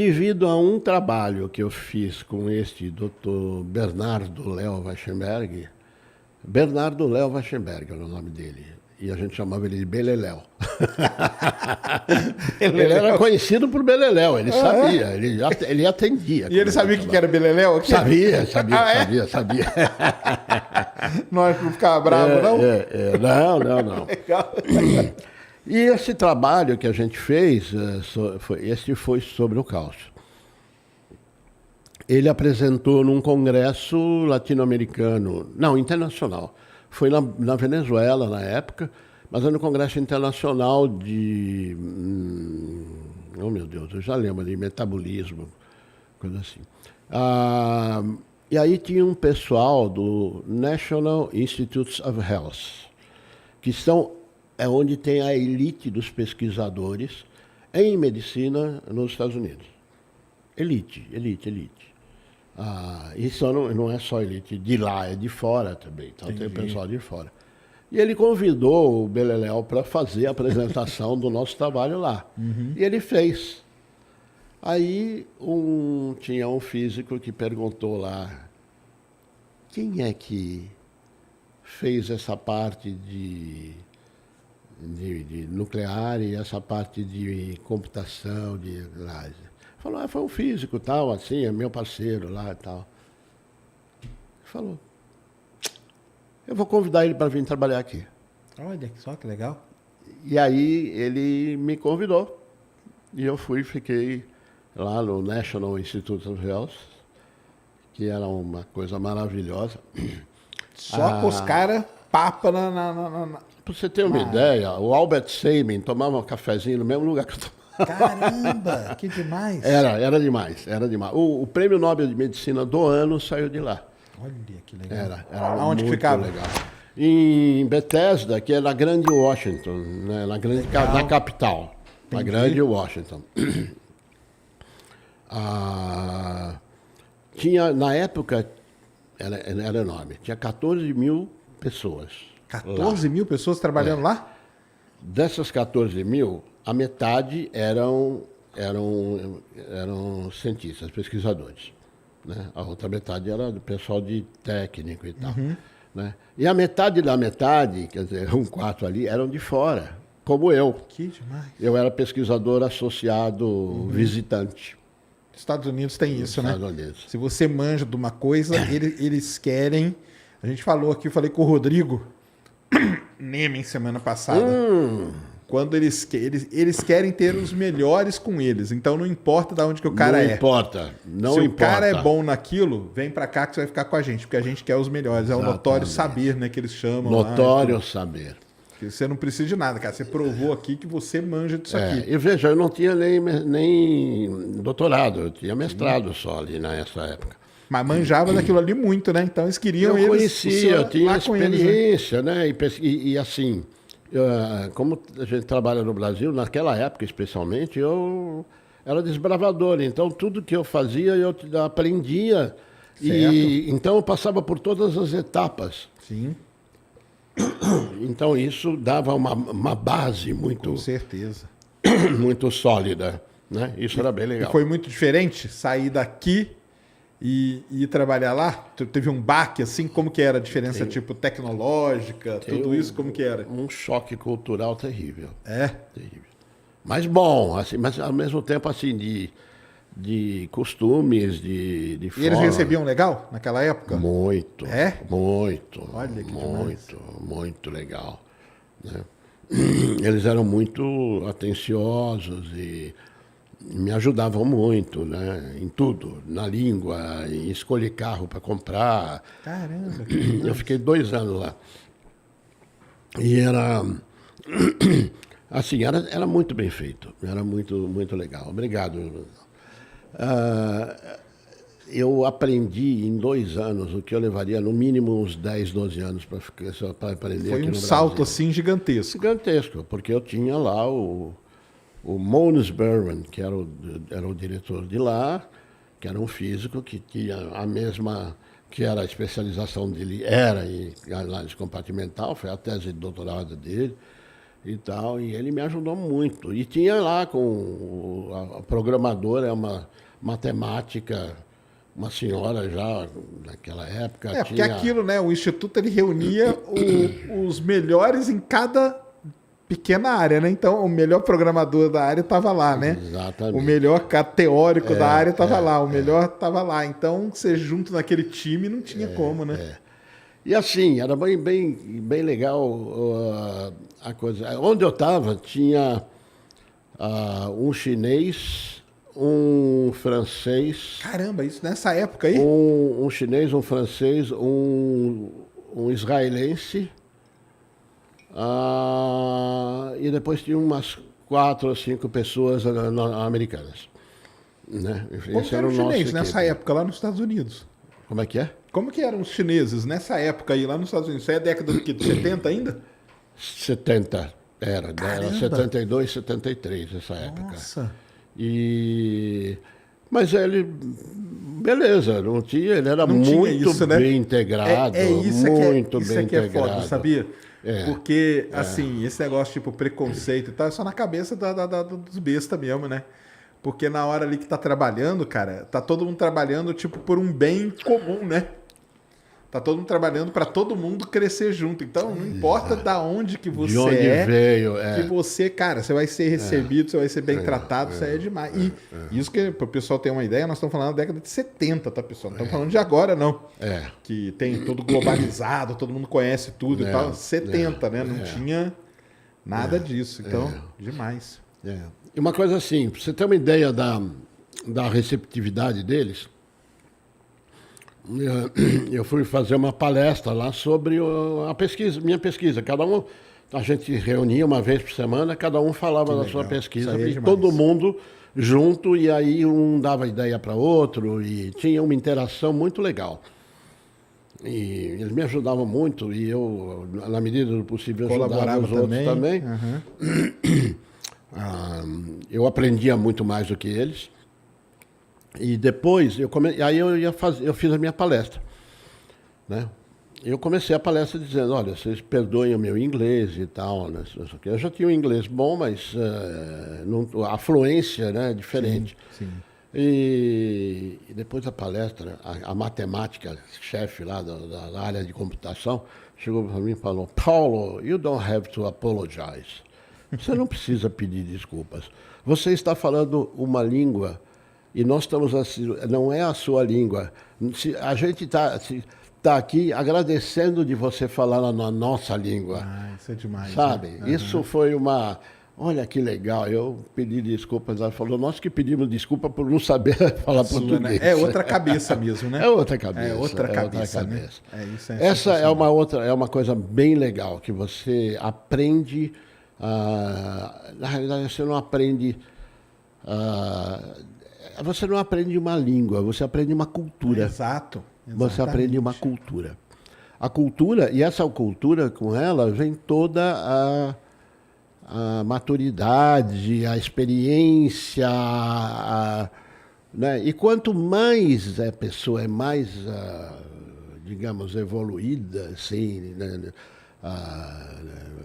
devido a um trabalho que eu fiz com este doutor Bernardo Léo Weichenberg, Bernardo Léo Weichenberg era o nome dele, e a gente chamava ele de Beleléu. Ele era conhecido por Beleléu, ele sabia, ele atendia. E ele sabia o que era Beleléu aqui? Sabia. Nós não ficava bravo, não? Não. E esse trabalho que a gente fez, esse foi sobre o cálcio. Ele apresentou num congresso latino-americano, não, internacional. Foi na Venezuela, na época, mas era no congresso internacional de... oh, meu Deus, eu já lembro, de metabolismo, coisa assim. E aí tinha um pessoal do National Institutes of Health, que é onde tem a elite dos pesquisadores em medicina nos Estados Unidos. Elite. Isso não é só elite de lá, é de fora também. Então tem o pessoal de fora. E ele convidou o Beleléu para fazer a apresentação do nosso trabalho lá. Uhum. E ele fez. Aí tinha um físico que perguntou lá, quem é que fez essa parte de nuclear e essa parte de computação, de laser? Falou, foi um físico tal, assim, é meu parceiro lá e tal. Falou, eu vou convidar ele para vir trabalhar aqui. Olha só que legal. E aí ele me convidou. E eu fiquei lá no National Institute of Health, que era uma coisa maravilhosa. Só com os caras, papa na... Para você ter uma ideia, o Albert Sabin tomava um cafezinho no mesmo lugar que eu tomava. Caramba, que demais. Era demais. O Prêmio Nobel de Medicina do ano saiu de lá. Olha que legal. Era Aonde muito ficava? Legal. Em Bethesda, que é na Grande Washington, né? Na capital. Entendi. Na Grande Washington. Tinha, na época, era enorme, tinha 14 mil pessoas. 14 mil pessoas trabalhando lá? Dessas 14 mil, a metade eram cientistas, pesquisadores. Né? A outra metade era do pessoal de técnico e tal. Uhum. Né? E a metade da metade, quer dizer, um quarto ali, eram de fora, como eu. Que demais. Eu era pesquisador associado visitante. Estados Unidos tem isso, né? Estados Unidos. Se você manja de uma coisa, eles querem... A gente falou aqui, eu falei com o Rodrigo Nemen semana passada. Quando eles querem ter os melhores com eles. Então não importa de onde que o cara Não importa. Se o cara é bom naquilo, vem pra cá que você vai ficar com a gente, porque a gente quer os melhores. É o notório saber, né, que eles chamam. Notório saber. Que você não precisa de nada, cara. Você provou aqui que você manja disso aqui. E veja, eu não tinha nem doutorado, eu tinha mestrado só ali nessa época. Mas manjava daquilo ali muito, né? Então eles queriam eu conhecia, eu tinha experiência, eles, né? E assim, como a gente trabalha no Brasil, naquela época especialmente, eu era desbravador. Então tudo que eu fazia, eu aprendia. E então eu passava por todas as etapas. Sim. Então isso dava uma base muito... Com certeza. Muito sólida, né? Isso era bem legal. E foi muito diferente sair daqui e ir trabalhar lá? Teve um baque, assim? Como que era a diferença, tipo, tecnológica, tudo isso? Como que era? Um choque cultural terrível. É? Terrível. Mas bom, assim, mas ao mesmo tempo, assim, de costumes, de E eles recebiam legal naquela época? Muito. É? Muito. Olha que muito legal. Né? Eles eram muito atenciosos e me ajudavam muito, né? Em tudo, na língua, em escolher carro para comprar. Caramba! Eu fiquei 2 anos lá. E era... Assim, era muito bem feito. Era muito, muito legal. Obrigado. Eu aprendi em 2 anos o que eu levaria no mínimo uns 10, 12 anos para aprender. Foi aqui no salto Brasil. Assim gigantesco. Gigantesco, porque eu tinha lá o Mons Berman, que era o diretor de lá, que era um físico que tinha a mesma, que era a especialização dele, era em análise compartimental, foi a tese de doutorado dele. e tal, e ele me ajudou muito. E tinha lá a programadora, é uma matemática, uma senhora já naquela época. Porque tinha... aquilo, né? O Instituto ele reunia os melhores em cada pequena área, né? Então, o melhor programador da área estava lá, né? Exatamente. O melhor teórico da área estava lá, o melhor estava lá. Então, você junto naquele time não tinha como, né? E assim, era bem legal a coisa. Onde eu estava, tinha um chinês, um francês... Caramba, isso nessa época aí? Um chinês, um francês, um israelense, e depois tinha umas 4 ou 5 pessoas americanas. Né? Como que eram os chineses nessa época lá nos Estados Unidos? Como é que é? Como que eram os chineses nessa época aí lá nos Estados Unidos? Isso é a década de 70 ainda? 70, era 72, 73 essa época. Nossa! Mas ele, beleza, não tinha, ele era muito isso, né? bem integrado, muito bem integrado. É foda, sabia? Porque, assim, esse negócio tipo preconceito e tal, é só na cabeça dos bestas mesmo, né? Porque na hora ali que tá trabalhando, cara, tá todo mundo trabalhando tipo por um bem comum, né? Tá todo mundo trabalhando para todo mundo crescer junto. Então, não importa da onde que você de onde veio, que você, cara, você vai ser recebido, você vai ser bem tratado, isso aí é demais. E isso que, para o pessoal ter uma ideia, nós estamos falando da década de 70, tá, pessoal? Não estamos falando de agora, não. Que tem tudo globalizado, todo mundo conhece tudo e tal. 70, né? Não tinha nada disso. Então, demais. E uma coisa assim, para você ter uma ideia da receptividade deles, eu fui fazer uma palestra lá sobre a pesquisa, minha pesquisa. A gente reunia uma vez por semana, cada um falava da sua pesquisa, e todo mundo junto, e aí um dava ideia para outro, e tinha uma interação muito legal. E eles me ajudavam muito, e eu, na medida do possível, ajudava os outros também. Eu aprendia muito mais do que eles. E depois, eu fiz a minha palestra. Né? Eu comecei a palestra dizendo, olha, vocês perdoem o meu inglês e tal. Né? Eu já tinha um inglês bom, mas a fluência, né, é diferente. Sim. E depois da palestra, a matemática chefe lá da área de computação chegou para mim e falou, Paulo, you don't have to apologize. Você não precisa pedir desculpas. Você está falando uma língua e nós estamos assim, não é a sua língua. A gente está aqui agradecendo de você falar na nossa língua. Isso é demais. Sabe? Né? Isso foi uma... Olha que legal, eu pedi desculpas, ela falou, nós que pedimos desculpa por não saber falar português. Né? É outra cabeça mesmo, né? É outra cabeça. É outra cabeça. Né? Essa é uma coisa bem legal, que você aprende... na realidade, você não aprende... você não aprende uma língua, você aprende uma cultura. Exato. Você aprende uma cultura. A cultura, e essa cultura, com ela, vem toda a maturidade, a experiência, né? E quanto mais a pessoa é mais, digamos, evoluída, assim, né?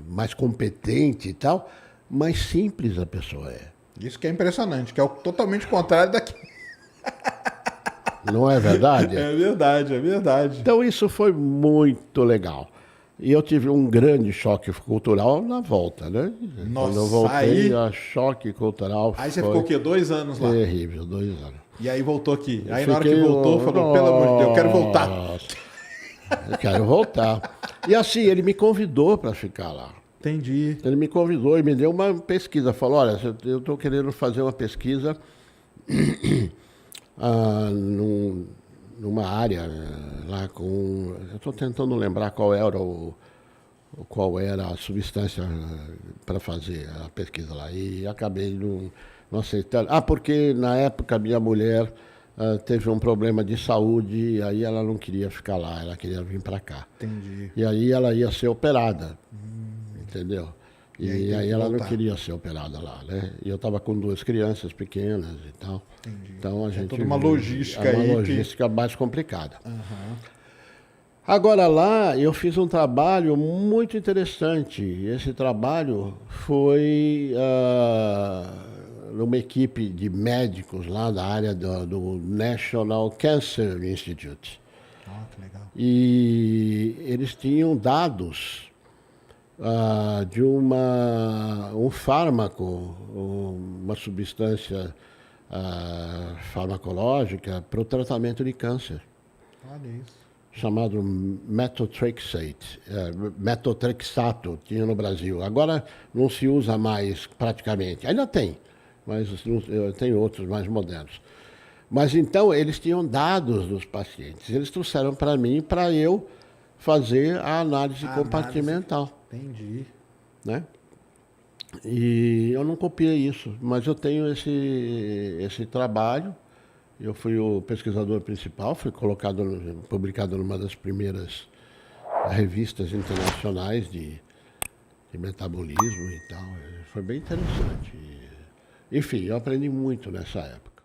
Mais competente e tal, mais simples a pessoa é. Isso que é impressionante, que é totalmente contrário daqui. Não é verdade? É verdade, é verdade. Então isso foi muito legal. E eu tive um grande choque cultural na volta, né? Nossa, quando eu voltei, a choque cultural aí você ficou o quê? 2 anos lá? Terrível, 2 anos. E aí voltou aqui. Aí na hora que voltou, falou, pelo amor de Deus, eu quero voltar. Eu quero voltar. E assim, ele me convidou para ficar lá. Entendi. Ele me convidou e me deu uma pesquisa. Falou, olha, eu estou querendo fazer uma pesquisa numa área lá com... Eu estou tentando lembrar qual era a substância para fazer a pesquisa lá. E acabei não aceitando. Porque na época minha mulher teve um problema de saúde e aí ela não queria ficar lá, ela queria vir para cá. Entendi. E aí ela ia ser operada. Entendeu? E aí ela não queria ser operada lá, né? E eu estava com 2 crianças pequenas e tal. Entendi. Então a gente... toda uma logística aí. Uma logística mais complicada. Agora lá eu fiz um trabalho muito interessante. Esse trabalho foi numa equipe de médicos lá da área do National Cancer Institute. Ah, que legal. E eles tinham dados de um fármaco, uma substância farmacológica para o tratamento de câncer, Olha isso. chamado metotrexato, tinha no Brasil. Agora não se usa mais praticamente, ainda tem, mas tem outros mais modernos. Mas então eles tinham dados dos pacientes, eles trouxeram para mim para eu fazer a análise compartimental. Entendi. Né? E eu não copiei isso, mas eu tenho esse trabalho. Eu fui o pesquisador principal, fui publicado numa das primeiras revistas internacionais de metabolismo e tal. Foi bem interessante. Enfim, eu aprendi muito nessa época.